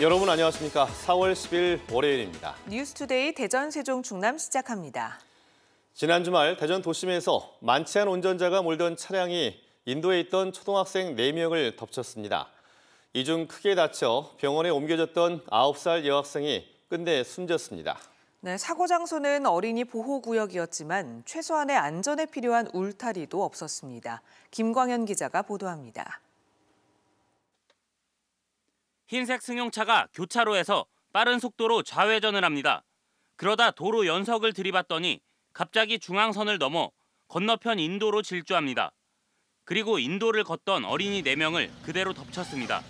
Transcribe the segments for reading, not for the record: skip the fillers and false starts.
여러분 안녕하십니까? 4월 10일 월요일입니다. 뉴스투데이 대전, 세종, 충남 시작합니다. 지난 주말 대전 도심에서 많지 않은 운전자가 몰던 차량이 인도에 있던 초등학생 4명을 덮쳤습니다. 이 중 크게 다쳐 병원에 옮겨졌던 9살 여학생이 끝내 숨졌습니다. 네, 사고 장소는 어린이 보호구역이었지만 최소한의 안전에 필요한 울타리도 없었습니다. 김광현 기자가 보도합니다. 흰색 승용차가 교차로에서 빠른 속도로 좌회전을 합니다. 그러다 도로 연석을 들이받더니 갑자기 중앙선을 넘어 건너편 인도로 질주합니다. 그리고 인도를 걷던 어린이 4명을 그대로 덮쳤습니다.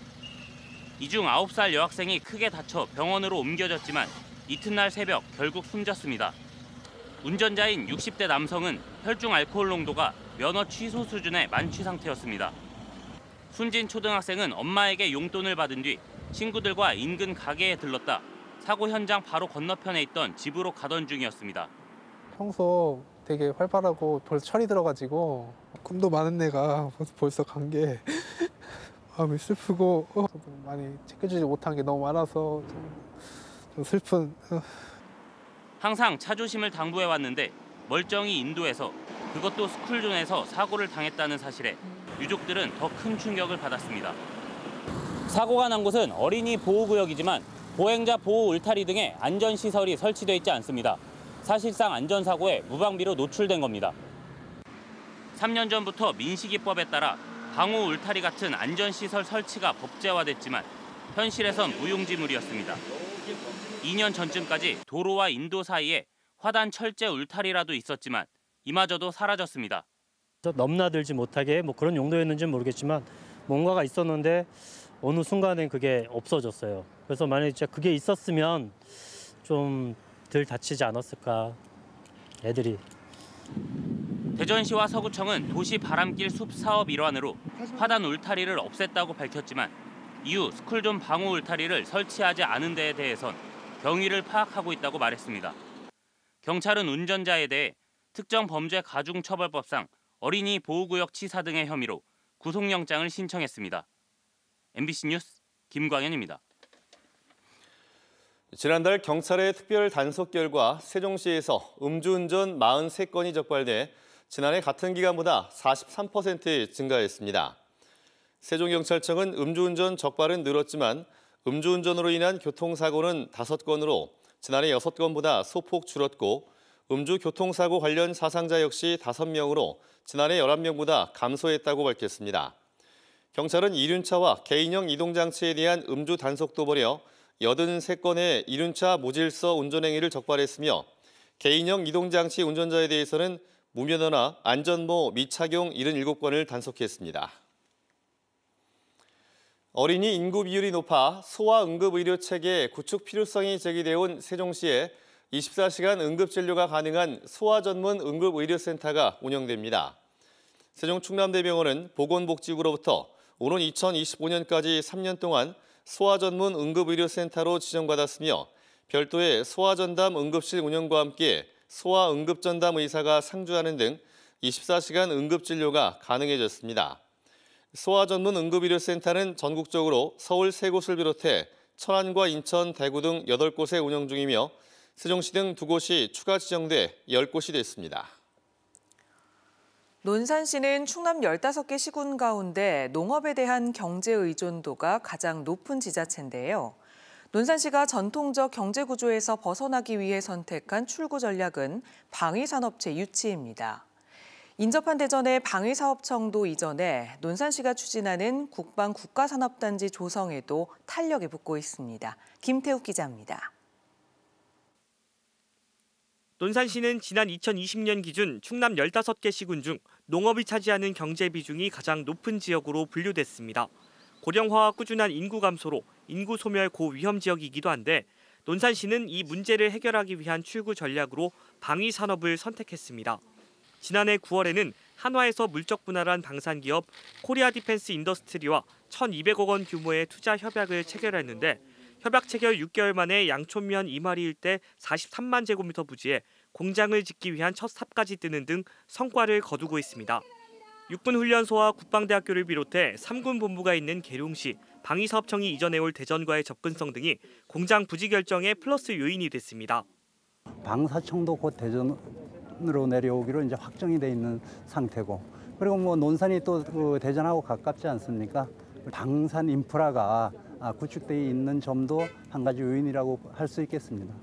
이 중 9살 여학생이 크게 다쳐 병원으로 옮겨졌지만 이튿날 새벽 결국 숨졌습니다. 운전자인 60대 남성은 혈중 알코올 농도가 면허 취소 수준의 만취 상태였습니다. 숨진 초등학생은 엄마에게 용돈을 받은 뒤 친구들과 인근 가게에 들렀다 사고 현장 바로 건너편에 있던 집으로 가던 중이었습니다. 평소 되게 활발하고 벌써 철이 들어가지고 꿈도 많은 애가 벌써 간 게 마음이 슬프고 많이 챙겨주지 못한 게 너무 많아서 좀 슬픈. 항상 차조심을 당부해왔는데 멀쩡히 인도에서 그것도 스쿨존에서 사고를 당했다는 사실에 유족들은 더 큰 충격을 받았습니다. 사고가 난 곳은 어린이 보호구역이지만 보행자 보호 울타리 등의 안전시설이 설치돼 있지 않습니다. 사실상 안전사고에 무방비로 노출된 겁니다. 3년 전부터 민식이법에 따라 방호 울타리 같은 안전시설 설치가 법제화됐지만 현실에선 무용지물이었습니다. 2년 전쯤까지 도로와 인도 사이에 화단 철제 울타리라도 있었지만 이마저도 사라졌습니다. 넘나들지 못하게 그런 용도였는지는 모르겠지만 뭔가가 있었는데 어느 순간에 그게 없어졌어요. 그래서 만약에 진짜 그게 있었으면 좀 덜 다치지 않았을까, 애들이. 대전시와 서구청은 도시 바람길 숲 사업 일환으로 화단 울타리를 없앴다고 밝혔지만 이후 스쿨존 방호 울타리를 설치하지 않은 데에 대해선 경위를 파악하고 있다고 말했습니다. 경찰은 운전자에 대해 특정 범죄 가중처벌법상 어린이 보호구역 치사 등의 혐의로 구속영장을 신청했습니다. MBC 뉴스 김광현입니다. 지난달 경찰의 특별 단속 결과 세종시에서 음주운전 43건이 적발돼 지난해 같은 기간보다 43% 증가했습니다. 세종경찰청은 음주운전 적발은 늘었지만 음주운전으로 인한 교통사고는 5건으로 지난해 6건보다 소폭 줄었고 음주 교통사고 관련 사상자 역시 5명으로 지난해 11명보다 감소했다고 밝혔습니다. 경찰은 이륜차와 개인형 이동장치에 대한 음주 단속도 벌여 83건의 이륜차 무질서 운전행위를 적발했으며 개인형 이동장치 운전자에 대해서는 무면허나 안전모 미착용 77건을 단속했습니다. 어린이 인구 비율이 높아 소아응급의료체계 구축 필요성이 제기돼 온 세종시에 24시간 응급진료가 가능한 소아 전문 응급의료센터가 운영됩니다. 세종 충남대병원은 보건복지부로부터 오는 2025년까지 3년 동안 소아 전문 응급의료센터로 지정받았으며 별도의 소아전담 응급실 운영과 함께 소아 응급전담 의사가 상주하는 등 24시간 응급진료가 가능해졌습니다. 소아 전문 응급의료센터는 전국적으로 서울 3곳을 비롯해 천안과 인천, 대구 등 8곳에 운영 중이며 세종시 등 2곳이 추가 지정돼 10곳이 됐습니다. 논산시는 충남 15개 시군 가운데 농업에 대한 경제 의존도가 가장 높은 지자체인데요. 논산시가 전통적 경제 구조에서 벗어나기 위해 선택한 출구 전략은 방위산업체 유치입니다. 인접한 대전의 방위사업청도 이전해 논산시가 추진하는 국방 국가산업단지 조성에도 탄력이 붙고 있습니다. 김태욱 기자입니다. 논산시는 지난 2020년 기준 충남 15개 시군 중 농업이 차지하는 경제 비중이 가장 높은 지역으로 분류됐습니다. 고령화와 꾸준한 인구 감소로 인구 소멸 고위험 지역이기도 한데 논산시는 이 문제를 해결하기 위한 출구 전략으로 방위 산업을 선택했습니다. 지난해 9월에는 한화에서 물적 분할한 방산기업 코리아 디펜스 인더스트리와 1,200억 원 규모의 투자 협약을 체결했는데 협약 체결 6개월 만에 양촌면 이마리 일대 43만 제곱미터 부지에 공장을 짓기 위한 첫 삽까지 뜨는 등 성과를 거두고 있습니다. 육군훈련소와 국방대학교를 비롯해 3군 본부가 있는 계룡시, 방위사업청이 이전해올 대전과의 접근성 등이 공장 부지 결정에 플러스 요인이 됐습니다. 방사청도 곧 대전으로 내려오기로 이제 확정이 돼 있는 상태고, 그리고 뭐 논산이 또 그 대전하고 가깝지 않습니까? 방산 인프라가 구축돼 있는 점도 한 가지 요인이라고 할 수 있겠습니다.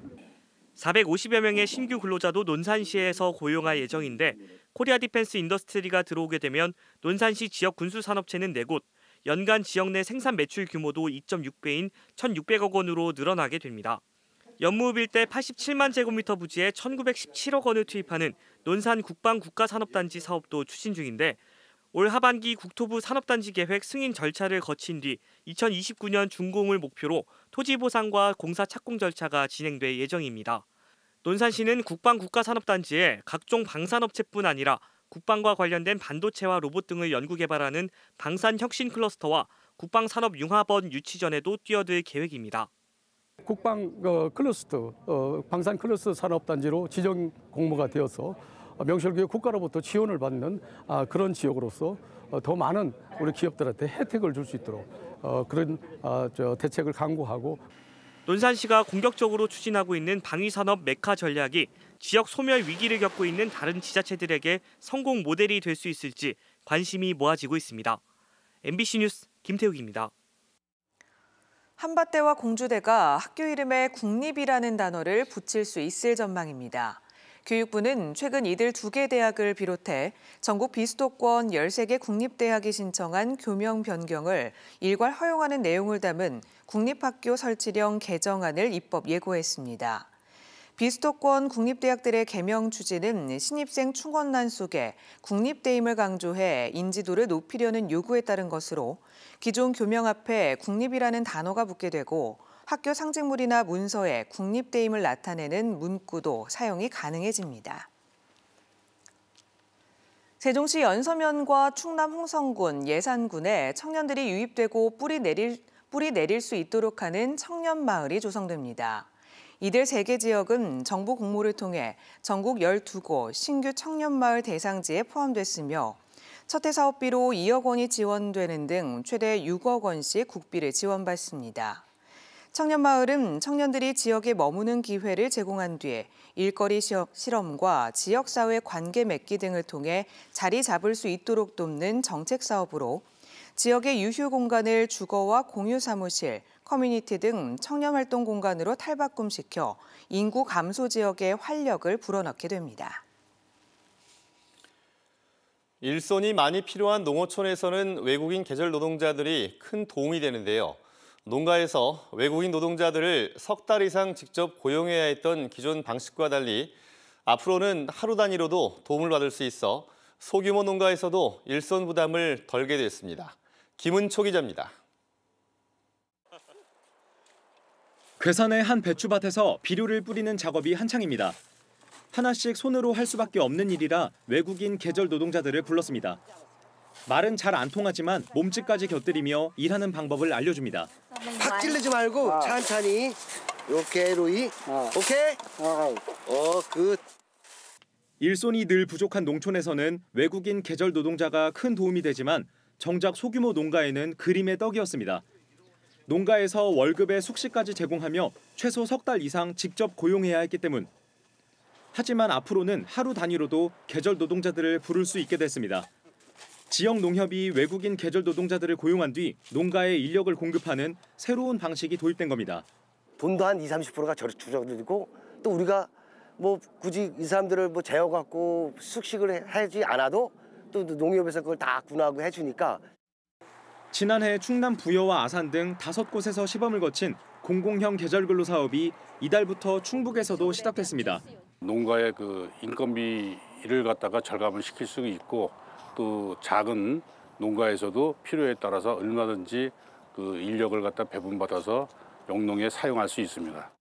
450여 명의 신규 근로자도 논산시에서 고용할 예정인데 코리아 디펜스 인더스트리가 들어오게 되면 논산시 지역 군수산업체는 4곳, 연간 지역 내 생산 매출 규모도 2.6배인 1,600억 원으로 늘어나게 됩니다. 연무읍 일대 87만 제곱미터 부지에 1,917억 원을 투입하는 논산 국방 국가산업단지 사업도 추진 중인데 올 하반기 국토부 산업단지 계획 승인 절차를 거친 뒤 2029년 준공을 목표로 토지 보상과 공사 착공 절차가 진행될 예정입니다. 논산시는 국방 국가산업단지에 각종 방산업체뿐 아니라 국방과 관련된 반도체와 로봇 등을 연구 개발하는 방산혁신 클러스터와 국방산업융합원 유치전에도 뛰어들 계획입니다. 국방 클러스터, 방산 클러스터 산업단지로 지정 공모가 되어서 명실교육 국가로부터 지원을 받는 그런 지역으로서 더 많은 우리 기업들한테 혜택을 줄 수 있도록 그런 대책을 강구하고. 논산시가 공격적으로 추진하고 있는 방위산업 메카 전략이 지역 소멸 위기를 겪고 있는 다른 지자체들에게 성공 모델이 될 수 있을지 관심이 모아지고 있습니다. MBC 뉴스 김태욱입니다. 한밭대와 공주대가 학교 이름에 국립이라는 단어를 붙일 수 있을 전망입니다. 교육부는 최근 이들 2개 대학을 비롯해 전국 비수도권 13개 국립대학이 신청한 교명 변경을 일괄 허용하는 내용을 담은 국립학교 설치령 개정안을 입법 예고했습니다. 비수도권 국립대학들의 개명 추진은 신입생 충원난 속에 국립대임을 강조해 인지도를 높이려는 요구에 따른 것으로 기존 교명 앞에 국립이라는 단어가 붙게 되고 학교 상징물이나 문서에 국립대임을 나타내는 문구도 사용이 가능해집니다. 세종시 연서면과 충남 홍성군, 예산군에 청년들이 유입되고 뿌리 내릴 수 있도록 하는 청년마을이 조성됩니다. 이들 3개 지역은 정부 공모를 통해 전국 12곳 신규 청년마을 대상지에 포함됐으며 첫 해 사업비로 2억 원이 지원되는 등 최대 6억 원씩 국비를 지원받습니다. 청년마을은 청년들이 지역에 머무는 기회를 제공한 뒤에 일거리 실험과 지역사회 관계 맺기 등을 통해 자리 잡을 수 있도록 돕는 정책 사업으로 지역의 유휴 공간을 주거와 공유 사무실, 커뮤니티 등 청년활동 공간으로 탈바꿈시켜 인구 감소 지역에 활력을 불어넣게 됩니다. 일손이 많이 필요한 농어촌에서는 외국인 계절 노동자들이 큰 도움이 되는데요. 농가에서 외국인 노동자들을 석 달 이상 직접 고용해야 했던 기존 방식과 달리 앞으로는 하루 단위로도 도움을 받을 수 있어 소규모 농가에서도 일손 부담을 덜게 됐습니다. 김은초 기자입니다. 괴산의 한 배추밭에서 비료를 뿌리는 작업이 한창입니다. 하나씩 손으로 할 수밖에 없는 일이라 외국인 계절 노동자들을 불렀습니다. 말은 잘 안 통하지만 몸짓까지 곁들이며 일하는 방법을 알려줍니다. 팍 찌르지 말고 천천히. 오케이, 로이. 오케이? 굿. 일손이 늘 부족한 농촌에서는 외국인 계절 노동자가 큰 도움이 되지만 정작 소규모 농가에는 그림의 떡이었습니다. 농가에서 월급에 숙식까지 제공하며 최소 석 달 이상 직접 고용해야 했기 때문. 하지만 앞으로는 하루 단위로도 계절 노동자들을 부를 수 있게 됐습니다. 지역 농협이 외국인 계절 노동자들을 고용한 뒤 농가에 인력을 공급하는 새로운 방식이 도입된 겁니다. 돈도 한 20-30%가 줄어들고 또 우리가 뭐 굳이 이 사람들을 뭐 재워갖고 숙식을 하지 않아도 또 농협에서 그걸 다 군하고 해주니까. 지난해 충남 부여와 아산 등 5곳에서 시범을 거친 공공형 계절근로 사업이 이달부터 충북에서도 시작됐습니다. 농가의 그 인건비를 갖다가 절감을 시킬 수 있고 또 작은 농가에서도 필요에 따라서 얼마든지 그 인력을 갖다 배분받아서 영농에 사용할 수 있습니다.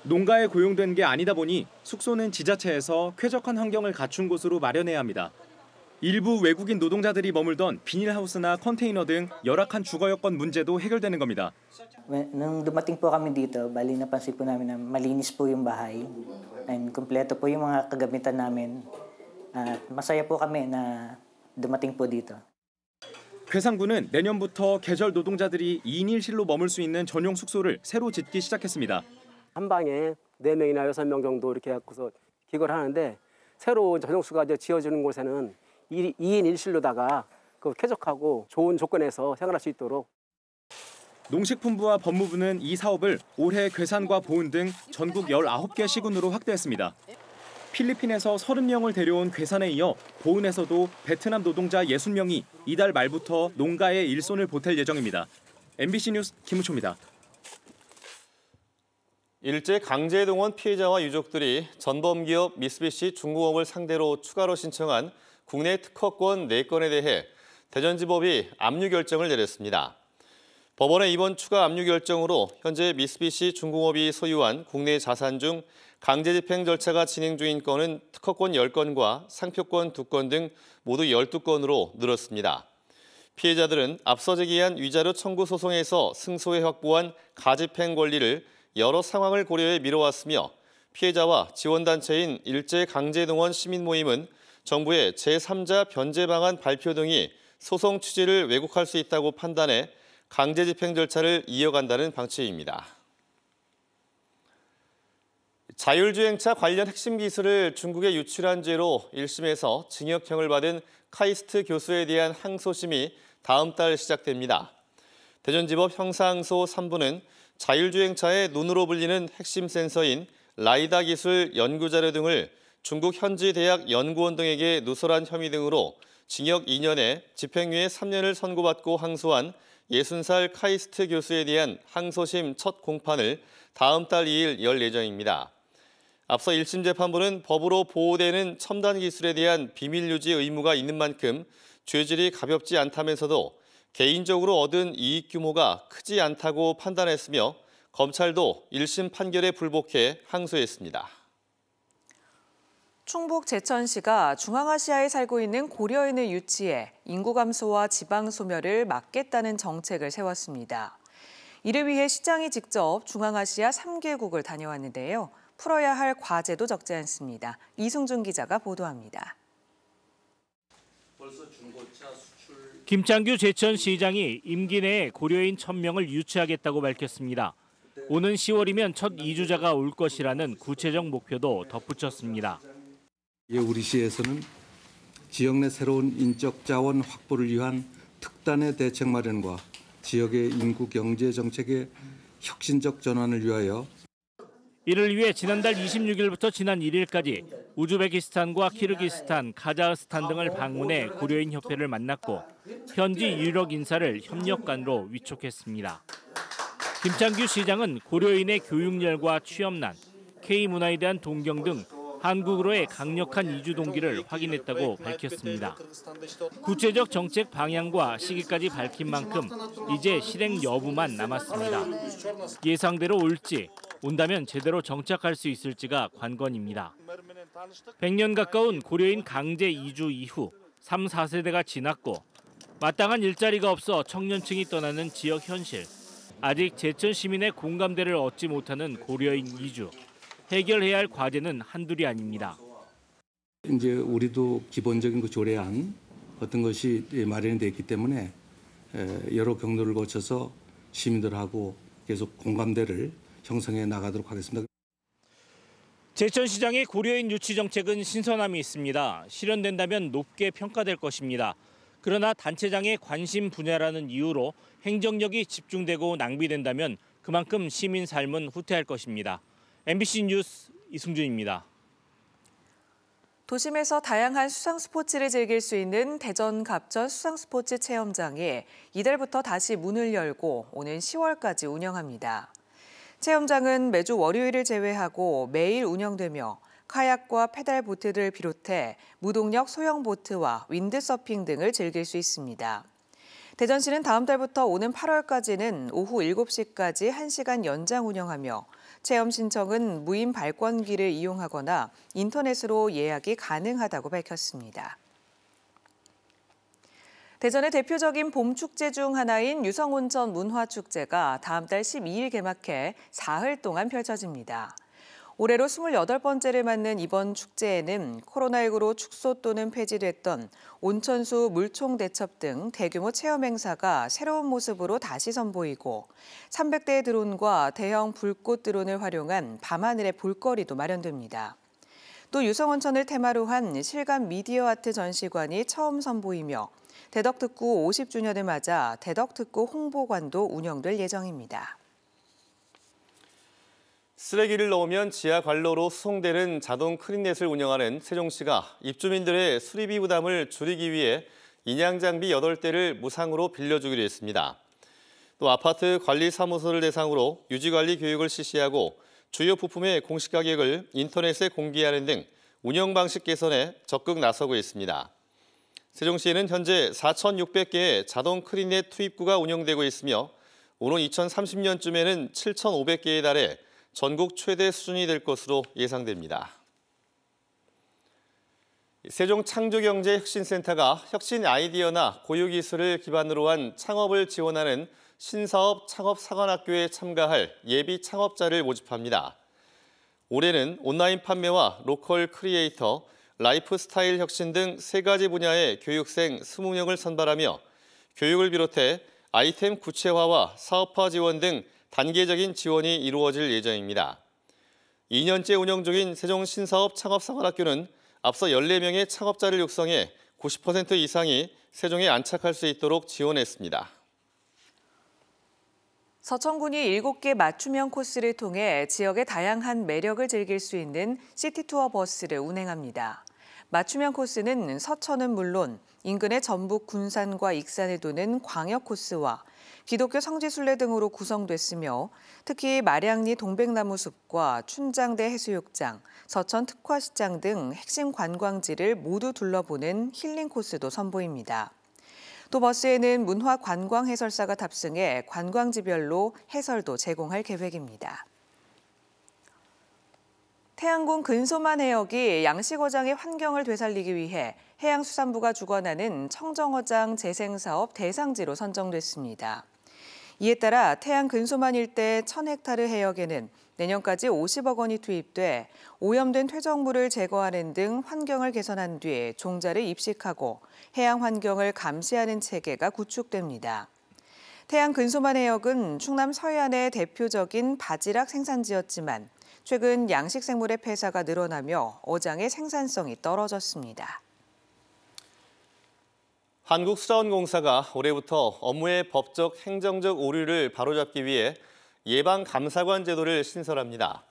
농가에 고용된 게 아니다 보니 숙소는 지자체에서 쾌적한 환경을 갖춘 곳으로 마련해야 합니다. 일부 외국인 노동자들이 머물던 비닐하우스나 컨테이너 등 열악한 주거 여건 문제도 해결되는 겁니다. Nung dumating po kami dito, bali napansin po namin na malinis po yung bahay. And kumpleto po yung mga kagamitan namin. Masaya po kami na dumating po dito. 괴산군은 내년부터 계절 노동자들이 2인 1실로 머물 수 있는 전용 숙소를 새로 짓기 시작했습니다. 한 방에 4명이나 6명 정도 이렇게 갖고서 기거를 하는데 새로 전용수가 지어지는 곳에는 2인 1실로다가 쾌적하고 좋은 조건에서 생활할 수 있도록. 농식품부와 법무부는 이 사업을 올해 괴산과 보은 등 전국 19개 시군으로 확대했습니다. 필리핀에서 30명을 데려온 괴산에 이어 보은에서도 베트남 노동자 60명이 이달 말부터 농가에 일손을 보탤 예정입니다. MBC 뉴스 김우초입니다. 일제 강제동원 피해자와 유족들이 전범기업 미쓰비시 중공업을 상대로 추가로 신청한 국내 특허권 4건에 대해 대전지법이 압류 결정을 내렸습니다. 법원의 이번 추가 압류 결정으로 현재 미쓰비시 중공업이 소유한 국내 자산 중 강제 집행 절차가 진행 중인 건은 특허권 10건과 상표권 2건 등 모두 12건으로 늘었습니다. 피해자들은 앞서 제기한 위자료 청구 소송에서 승소해 확보한 가집행 권리를 여러 상황을 고려해 미뤄왔으며 피해자와 지원단체인 일제강제동원 시민모임은 정부의 제3자 변제 방안 발표 등이 소송 취지를 왜곡할 수 있다고 판단해 강제 집행 절차를 이어간다는 방침입니다. 자율주행차 관련 핵심 기술을 중국에 유출한 죄로 1심에서 징역형을 받은 카이스트 교수에 대한 항소심이 다음 달 시작됩니다. 대전지법 형사항소 3부는 자율주행차의 눈으로 불리는 핵심 센서인 라이다 기술 연구자료 등을 중국 현지 대학 연구원 등에게 누설한 혐의 등으로 징역 2년에 집행유예 3년을 선고받고 항소한 60살 카이스트 교수에 대한 항소심 첫 공판을 다음 달 2일 열 예정입니다. 앞서 1심 재판부는 법으로 보호되는 첨단 기술에 대한 비밀 유지 의무가 있는 만큼 죄질이 가볍지 않다면서도 개인적으로 얻은 이익 규모가 크지 않다고 판단했으며 검찰도 1심 판결에 불복해 항소했습니다. 충북 제천시가 중앙아시아에 살고 있는 고려인을 유치해 인구 감소와 지방 소멸을 막겠다는 정책을 세웠습니다. 이를 위해 시장이 직접 중앙아시아 3개국을 다녀왔는데요. 풀어야 할 과제도 적지 않습니다. 이승준 기자가 보도합니다. 김창규 제천시장이 임기 내에 고려인 1000명을 유치하겠다고 밝혔습니다. 오는 10월이면 첫 이주자가 올 것이라는 구체적 목표도 덧붙였습니다. 우리 시에서는 지역 내 새로운 인적 자원 확보를 위한 특단의 대책 마련과 지역의 인구 경제 정책의 혁신적 전환을 위하여 이를 위해 지난달 26일부터 지난 1일까지 우즈베키스탄과 키르기스탄, 카자흐스탄 등을 방문해 고려인 협회를 만났고 현지 유력 인사를 협력관으로 위촉했습니다. 김창규 시장은 고려인의 교육열과 취업난, K문화에 대한 동경 등 한국으로의 강력한 이주 동기를 확인했다고 밝혔습니다. 구체적 정책 방향과 시기까지 밝힌 만큼 이제 실행 여부만 남았습니다. 예상대로 올지, 온다면 제대로 정착할 수 있을지가 관건입니다. 100년 가까운 고려인 강제 이주 이후 3, 4세대가 지났고 마땅한 일자리가 없어 청년층이 떠나는 지역 현실, 아직 제천 시민의 공감대를 얻지 못하는 고려인 이주. 해결해야 할 과제는 한둘이 아닙니다. 이제 우리도 기본적인 그 조례안 어떤 것이 마련이 돼 있기 때문에 여러 경로를 거쳐서 시민들하고 계속 공감대를 형성해 나가도록 하겠습니다. 제천시장의 고려인 유치 정책은 신선함이 있습니다. 실현된다면 높게 평가될 것입니다. 그러나 단체장의 관심 분야라는 이유로 행정력이 집중되고 낭비된다면 그만큼 시민 삶은 후퇴할 것입니다. MBC 뉴스 이승준입니다. 도심에서 다양한 수상 스포츠를 즐길 수 있는 대전 갑천 수상스포츠 체험장이 이달부터 다시 문을 열고 오는 10월까지 운영합니다. 체험장은 매주 월요일을 제외하고 매일 운영되며 카약과 페달 보트를 비롯해 무동력 소형 보트와 윈드서핑 등을 즐길 수 있습니다. 대전시는 다음 달부터 오는 8월까지는 오후 7시까지 1시간 연장 운영하며 체험 신청은 무인 발권기를 이용하거나 인터넷으로 예약이 가능하다고 밝혔습니다. 대전의 대표적인 봄 축제 중 하나인 유성온천 문화축제가 다음 달 12일 개막해 사흘 동안 펼쳐집니다. 올해로 28번째를 맞는 이번 축제에는 코로나19로 축소 또는 폐지됐던 온천수 물총 대첩 등 대규모 체험 행사가 새로운 모습으로 다시 선보이고 300대의 드론과 대형 불꽃 드론을 활용한 밤하늘의 볼거리도 마련됩니다. 또 유성온천을 테마로 한 실감 미디어 아트 전시관이 처음 선보이며 대덕특구 50주년을 맞아 대덕특구 홍보관도 운영될 예정입니다. 쓰레기를 넣으면 지하 관로로 수송되는 자동 크린넷을 운영하는 세종시가 입주민들의 수리비 부담을 줄이기 위해 인양 장비 8대를 무상으로 빌려주기로 했습니다. 또 아파트 관리사무소를 대상으로 유지관리 교육을 실시하고 주요 부품의 공시 가격을 인터넷에 공개하는 등 운영 방식 개선에 적극 나서고 있습니다. 세종시에는 현재 4,600개의 자동 크린넷 투입구가 운영되고 있으며 오는 2030년쯤에는 7,500개에 달해 전국 최대 수준이 될 것으로 예상됩니다. 세종창조경제혁신센터가 혁신 아이디어나 고유기술을 기반으로 한 창업을 지원하는 신사업 창업사관학교에 참가할 예비 창업자를 모집합니다. 올해는 온라인 판매와 로컬 크리에이터, 라이프 스타일 혁신 등 3가지 분야의 교육생 20명을 선발하며 교육을 비롯해 아이템 구체화와 사업화 지원 등 단계적인 지원이 이루어질 예정입니다. 2년째 운영 중인 세종 신사업 창업사관학교는 앞서 14명의 창업자를 육성해 90% 이상이 세종에 안착할 수 있도록 지원했습니다. 서천군이 7개 맞춤형 코스를 통해 지역의 다양한 매력을 즐길 수 있는 시티투어 버스를 운행합니다. 맞춤형 코스는 서천은 물론 인근의 전북 군산과 익산을 도는 광역 코스와 기독교 성지순례 등으로 구성됐으며 특히 마량리 동백나무 숲과 춘장대 해수욕장, 서천 특화시장 등 핵심 관광지를 모두 둘러보는 힐링 코스도 선보입니다. 또 버스에는 문화 관광 해설사가 탑승해 관광지별로 해설도 제공할 계획입니다. 태안군 근소만 해역이 양식어장의 환경을 되살리기 위해 해양수산부가 주관하는 청정어장 재생사업 대상지로 선정됐습니다. 이에 따라 태안 근소만 일대 1,000헥타르 해역에는 내년까지 50억 원이 투입돼 오염된 퇴적물을 제거하는 등 환경을 개선한 뒤 종자를 입식하고 해양 환경을 감시하는 체계가 구축됩니다. 태안 근소만 해역은 충남 서해안의 대표적인 바지락 생산지였지만 최근 양식생물의 폐사가 늘어나며 어장의 생산성이 떨어졌습니다. 한국수자원공사가 올해부터 업무의 법적, 행정적 오류를 바로잡기 위해 예방감사관 제도를 신설합니다.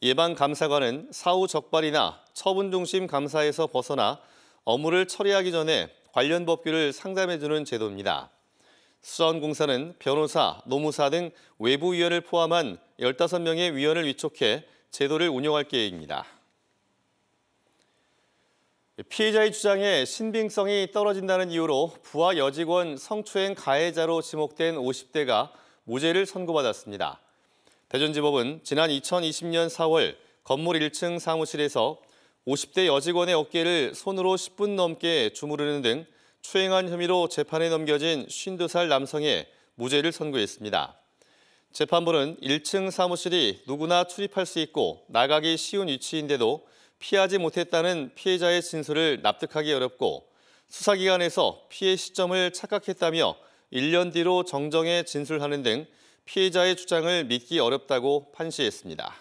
예방감사관은 사후 적발이나 처분 중심 감사에서 벗어나 업무를 처리하기 전에 관련 법규를 상담해주는 제도입니다. 수자원공사는 변호사, 노무사 등 외부위원을 포함한 15명의 위원을 위촉해 제도를 운영할 계획입니다. 피해자의 주장에 신빙성이 떨어진다는 이유로 부하 여직원 성추행 가해자로 지목된 50대가 무죄를 선고받았습니다. 대전지법은 지난 2020년 4월 건물 1층 사무실에서 50대 여직원의 어깨를 손으로 10분 넘게 주무르는 등 추행한 혐의로 재판에 넘겨진 52살 남성의 무죄를 선고했습니다. 재판부는 1층 사무실이 누구나 출입할 수 있고 나가기 쉬운 위치인데도 피하지 못했다는 피해자의 진술을 납득하기 어렵고 수사기관에서 피해 시점을 착각했다며 1년 뒤로 정정해 진술하는 등 피해자의 주장을 믿기 어렵다고 판시했습니다.